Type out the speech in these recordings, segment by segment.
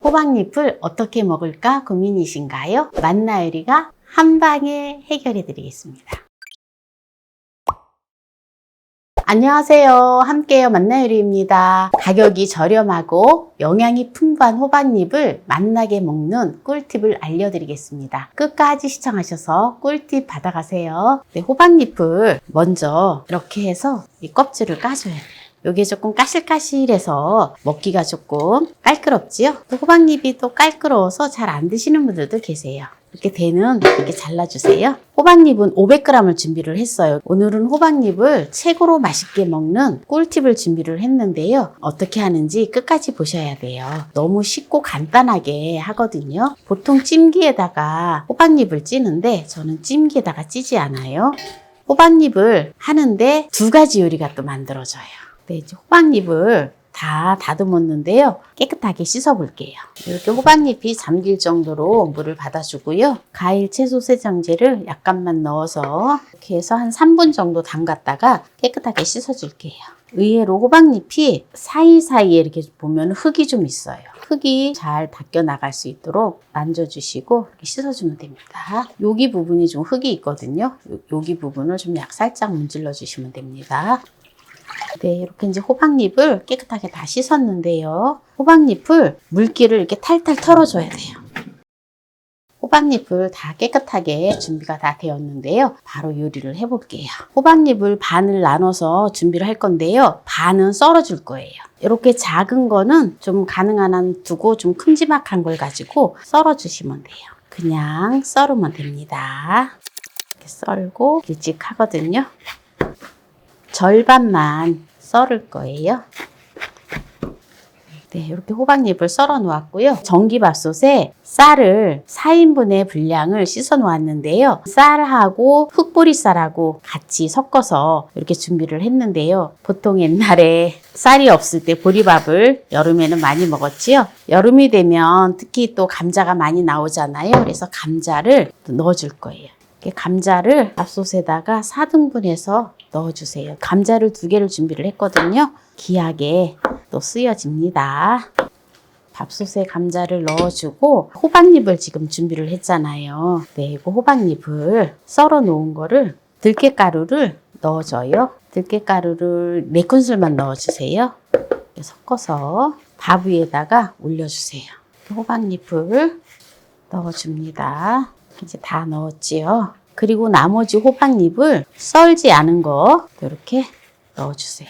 호박잎을 어떻게 먹을까 고민이신가요? 만나요리가 한방에 해결해 드리겠습니다. 안녕하세요. 함께요 만나요리입니다. 가격이 저렴하고 영양이 풍부한 호박잎을 맛나게 먹는 꿀팁을 알려드리겠습니다. 끝까지 시청하셔서 꿀팁 받아가세요. 네, 호박잎을 먼저 이렇게 해서 이 껍질을 까줘야 돼요. 요게 조금 까실까실해서 먹기가 조금 깔끄럽지요? 또 호박잎이 또 깔끄러워서 잘 안 드시는 분들도 계세요. 이렇게 대는 이렇게 잘라주세요. 호박잎은 500g을 준비를 했어요. 오늘은 호박잎을 최고로 맛있게 먹는 꿀팁을 준비를 했는데요. 어떻게 하는지 끝까지 보셔야 돼요. 너무 쉽고 간단하게 하거든요. 보통 찜기에다가 호박잎을 찌는데 저는 찜기에다가 찌지 않아요. 호박잎을 하는데 두 가지 요리가 또 만들어져요. 네, 이제 호박잎을 다 다듬었는데요. 깨끗하게 씻어 볼게요. 이렇게 호박잎이 잠길 정도로 물을 받아주고요. 과일 채소 세정제를 약간만 넣어서 이렇게 해서 한 3분 정도 담갔다가 깨끗하게 씻어 줄게요. 의외로 호박잎이 사이사이에 이렇게 보면 흙이 좀 있어요. 흙이 잘 닦여 나갈 수 있도록 만져주시고 이렇게 씻어주면 됩니다. 여기 부분이 좀 흙이 있거든요. 여기 부분을 좀 살짝 문질러 주시면 됩니다. 네, 이렇게 이제 호박잎을 깨끗하게 다 씻었는데요. 호박잎을 물기를 이렇게 탈탈 털어줘야 돼요. 호박잎을 다 깨끗하게 준비가 다 되었는데요. 바로 요리를 해볼게요. 호박잎을 반을 나눠서 준비를 할 건데요. 반은 썰어줄 거예요. 이렇게 작은 거는 좀 가능한 한 두고 좀 큼지막한 걸 가지고 썰어주시면 돼요. 그냥 썰으면 됩니다. 이렇게 썰고 길쭉하거든요. 절반만 썰을 거예요. 네, 이렇게 호박잎을 썰어 놓았고요. 전기밥솥에 쌀을 4인분의 분량을 씻어 놓았는데요. 쌀하고 흑보리쌀하고 같이 섞어서 이렇게 준비를 했는데요. 보통 옛날에 쌀이 없을 때 보리밥을 여름에는 많이 먹었지요. 여름이 되면 특히 또 감자가 많이 나오잖아요. 그래서 감자를 넣어줄 거예요. 감자를 밥솥에다가 4등분해서 넣어주세요. 감자를 2개를 준비를 했거든요. 귀하게 또 쓰여집니다. 밥솥에 감자를 넣어주고 호박잎을 지금 준비를 했잖아요. 네, 이거 호박잎을 썰어 놓은 거를 들깨가루를 넣어줘요. 들깨가루를 4큰술만 넣어주세요. 섞어서 밥 위에다가 올려주세요. 호박잎을 넣어줍니다. 이제 다 넣었지요. 그리고 나머지 호박잎을 썰지 않은 거 이렇게 넣어주세요.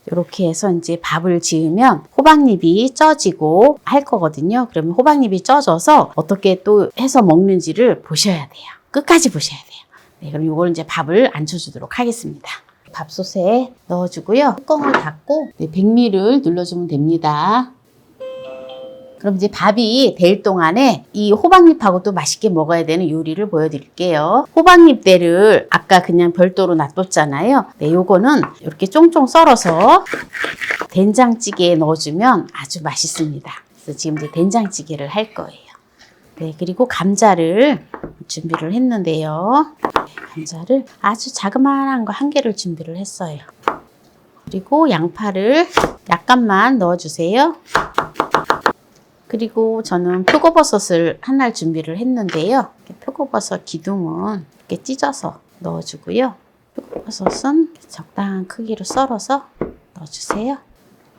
이렇게 해서 이제 밥을 지으면 호박잎이 쪄지고 할 거거든요. 그러면 호박잎이 쪄져서 어떻게 또 해서 먹는지를 보셔야 돼요. 끝까지 보셔야 돼요. 네, 그럼 이걸 이제 밥을 앉혀주도록 하겠습니다. 밥솥에 넣어주고요. 뚜껑을 닫고 100ml를 눌러주면 됩니다. 그럼 이제 밥이 될 동안에 이 호박잎하고 또 맛있게 먹어야 되는 요리를 보여드릴게요. 호박잎대를 아까 그냥 별도로 놔뒀잖아요. 네, 요거는 이렇게 쫑쫑 썰어서 된장찌개에 넣어주면 아주 맛있습니다. 그래서 지금 이제 된장찌개를 할 거예요. 네, 그리고 감자를 준비를 했는데요. 네, 감자를 아주 자그마한 거 1개를 준비를 했어요. 그리고 양파를 약간만 넣어주세요. 그리고 저는 표고버섯을 하나 준비를 했는데요. 표고버섯 기둥은 이렇게 찢어서 넣어주고요. 표고버섯은 적당한 크기로 썰어서 넣어주세요.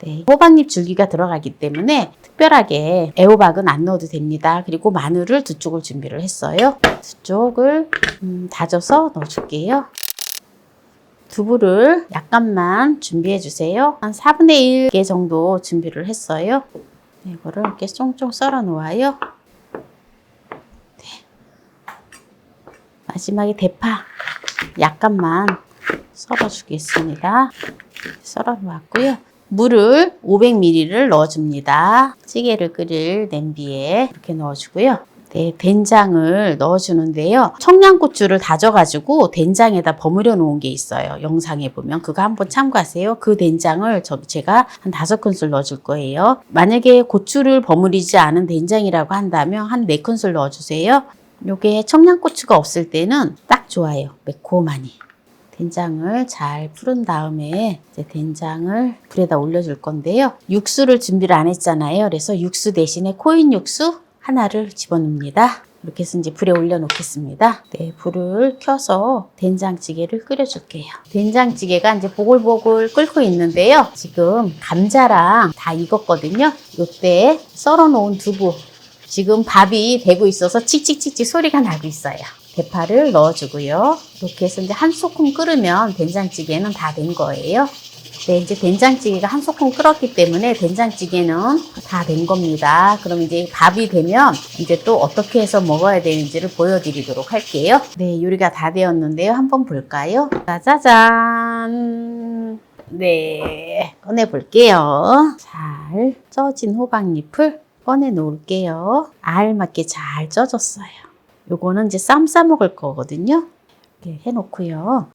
네, 호박잎 줄기가 들어가기 때문에 특별하게 애호박은 안 넣어도 됩니다. 그리고 마늘을 2쪽을 준비를 했어요. 2쪽을 다져서 넣어줄게요. 두부를 약간만 준비해 주세요. 한 4분의 1개 정도 준비를 했어요. 네, 이거를 이렇게 쫑쫑 썰어 놓아요. 네. 마지막에 대파 약간만 썰어 주겠습니다. 썰어 놓았고요. 물을 500ml를 넣어줍니다. 찌개를 끓일 냄비에 이렇게 넣어주고요. 네, 된장을 넣어주는데요. 청양고추를 다져가지고 된장에다 버무려 놓은 게 있어요. 영상에 보면 그거 한번 참고하세요. 그 된장을 제가 한 5큰술 넣어줄 거예요. 만약에 고추를 버무리지 않은 된장이라고 한다면 한 4큰술 넣어주세요. 요게 청양고추가 없을 때는 딱 좋아요. 매콤하니. 된장을 잘 풀은 다음에 이제 된장을 불에다 올려줄 건데요. 육수를 준비를 안 했잖아요. 그래서 육수 대신에 코인 육수 하나를 집어넣습니다. 이렇게 해서 이제 불에 올려놓겠습니다. 네, 불을 켜서 된장찌개를 끓여줄게요. 된장찌개가 이제 보글보글 끓고 있는데요. 지금 감자랑 다 익었거든요. 이때 썰어놓은 두부. 지금 밥이 되고 있어서 칙칙칙칙 소리가 나고 있어요. 대파를 넣어주고요. 이렇게 해서 이제 한 소끔 끓으면 된장찌개는 다 된 거예요. 네, 이제 된장찌개가 한 소끔 끓었기 때문에 된장찌개는 다 된 겁니다. 그럼 이제 밥이 되면 이제 또 어떻게 해서 먹어야 되는지를 보여드리도록 할게요. 네, 요리가 다 되었는데요. 한번 볼까요? 짜자잔. 네, 꺼내 볼게요. 잘 쪄진 호박잎을 꺼내 놓을게요. 알맞게 잘 쪄졌어요. 요거는 이제 쌈 싸 먹을 거거든요. 이렇게 해놓고요.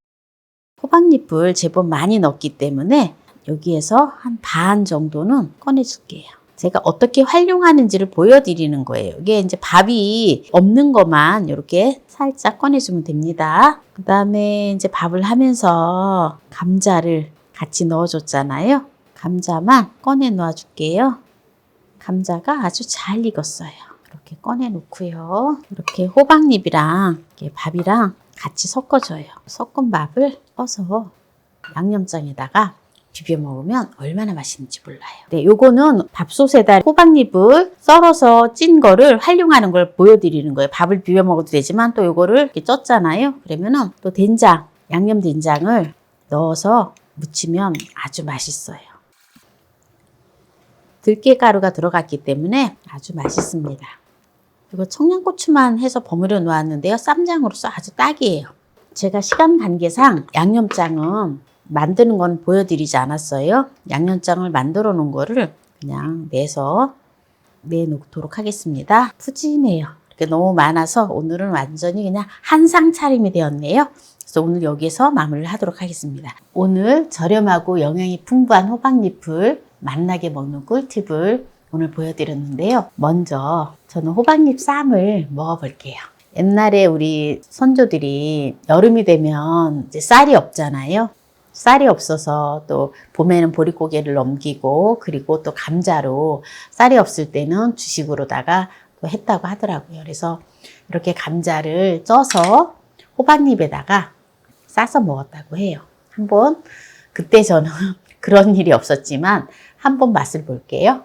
호박잎을 제법 많이 넣었기 때문에 여기에서 한 반 정도는 꺼내줄게요. 제가 어떻게 활용하는지를 보여드리는 거예요. 이게 이제 밥이 없는 것만 이렇게 살짝 꺼내주면 됩니다. 그 다음에 이제 밥을 하면서 감자를 같이 넣어줬잖아요. 감자만 꺼내 놔줄게요. 감자가 아주 잘 익었어요. 이렇게 꺼내 놓고요. 이렇게 호박잎이랑 이렇게 밥이랑 같이 섞어줘요. 섞은 밥을 떠서 양념장에다가 비벼 먹으면 얼마나 맛있는지 몰라요. 네, 요거는 밥솥에다 호박잎을 썰어서 찐 거를 활용하는 걸 보여드리는 거예요. 밥을 비벼 먹어도 되지만 또 요거를 이렇게 쪘잖아요. 그러면은 또 된장, 양념 된장을 넣어서 무치면 아주 맛있어요. 들깨가루가 들어갔기 때문에 아주 맛있습니다. 이거 청양고추만 해서 버무려 놓았는데요. 쌈장으로서 아주 딱이에요. 제가 시간 관계상 양념장은 만드는 건 보여드리지 않았어요. 양념장을 만들어 놓은 거를 그냥 내놓도록 하겠습니다. 푸짐해요. 이렇게 너무 많아서 오늘은 완전히 그냥 한상 차림이 되었네요. 그래서 오늘 여기서 마무리를 하도록 하겠습니다. 오늘 저렴하고 영양이 풍부한 호박잎을 맛나게 먹는 꿀팁을 오늘 보여드렸는데요. 먼저 저는 호박잎 쌈을 먹어볼게요. 옛날에 우리 선조들이 여름이 되면 이제 쌀이 없잖아요. 쌀이 없어서 또 봄에는 보릿고개를 넘기고 그리고 또 감자로 쌀이 없을 때는 주식으로다가 또 했다고 하더라고요. 그래서 이렇게 감자를 쪄서 호박잎에다가 싸서 먹었다고 해요. 한번 그때 저는 그런 일이 없었지만 한번 맛을 볼게요.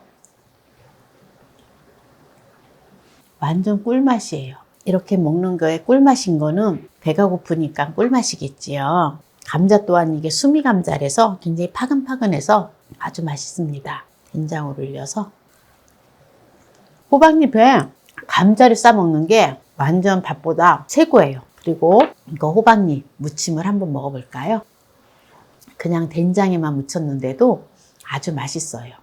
완전 꿀맛이에요. 이렇게 먹는 거에 꿀맛인 거는 배가 고프니까 꿀맛이겠지요. 감자 또한 이게 수미 감자라서 굉장히 파근파근해서 아주 맛있습니다. 된장을 올려서 호박잎에 감자를 싸 먹는 게 완전 밥보다 최고예요. 그리고 이거 호박잎 무침을 한번 먹어볼까요? 그냥 된장에만 묻혔는데도 아주 맛있어요.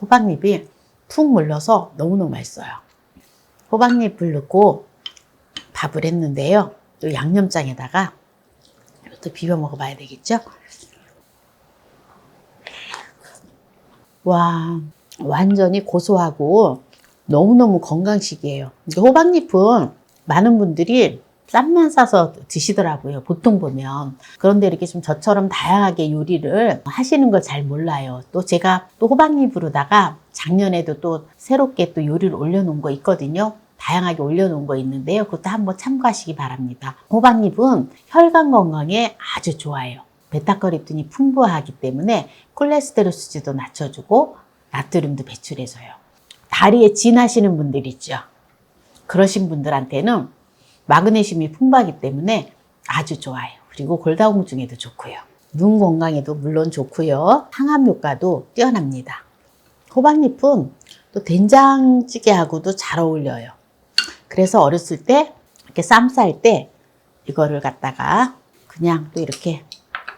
호박잎이 푹 물러서 너무너무 맛있어요. 호박잎을 넣고 밥을 했는데요. 또 양념장에다가 또 비벼 먹어봐야 되겠죠? 와, 완전히 고소하고 너무너무 건강식이에요. 호박잎은 많은 분들이 쌈만 싸서 드시더라고요. 보통 보면. 그런데 이렇게 좀 저처럼 다양하게 요리를 하시는 걸 잘 몰라요. 또 제가 또 호박잎으로다가 작년에도 또 새롭게 또 요리를 올려놓은 거 있거든요. 다양하게 올려놓은 거 있는데요. 그것도 한번 참고하시기 바랍니다. 호박잎은 혈관 건강에 아주 좋아요. 베타커리틴이 풍부하기 때문에 콜레스테롤 수치도 낮춰주고 나트륨도 배출해줘요. 다리에 진하시는 분들 있죠. 그러신 분들한테는 마그네슘이 풍부하기 때문에 아주 좋아요. 그리고 골다공증에도 좋고요. 눈 건강에도 물론 좋고요. 항암 효과도 뛰어납니다. 호박잎은 또 된장찌개하고도 잘 어울려요. 그래서 어렸을 때 이렇게 쌈 쌀 때 이거를 갖다가 그냥 또 이렇게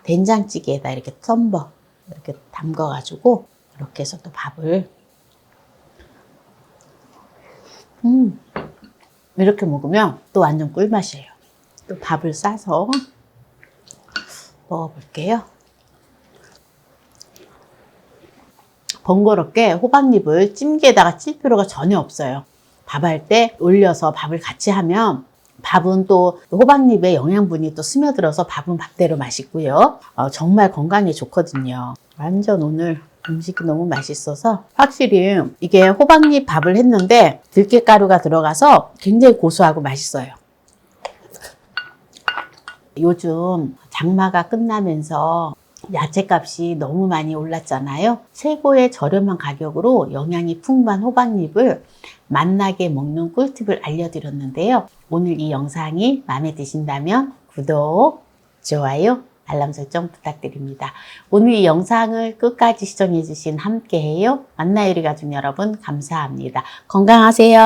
된장찌개에다 이렇게 썬버 이렇게 담가가지고 이렇게 해서 또 밥을 이렇게 먹으면 또 완전 꿀맛이에요. 또 밥을 싸서 먹어볼게요. 번거롭게 호박잎을 찜기에다가 찔 필요가 전혀 없어요. 밥할 때 올려서 밥을 같이 하면 밥은 또 호박잎에 영양분이 또 스며들어서 밥은 밥대로 맛있고요. 정말 건강에 좋거든요. 완전 오늘 음식이 너무 맛있어서 확실히 이게 호박잎 밥을 했는데 들깨가루가 들어가서 굉장히 고소하고 맛있어요. 요즘 장마가 끝나면서 야채값이 너무 많이 올랐잖아요. 최고의 저렴한 가격으로 영양이 풍부한 호박잎을 맛나게 먹는 꿀팁을 알려드렸는데요. 오늘 이 영상이 마음에 드신다면 구독, 좋아요, 알람 설정 부탁드립니다. 오늘 이 영상을 끝까지 시청해주신 함께해요 만나요리 가족 여러분 감사합니다. 건강하세요.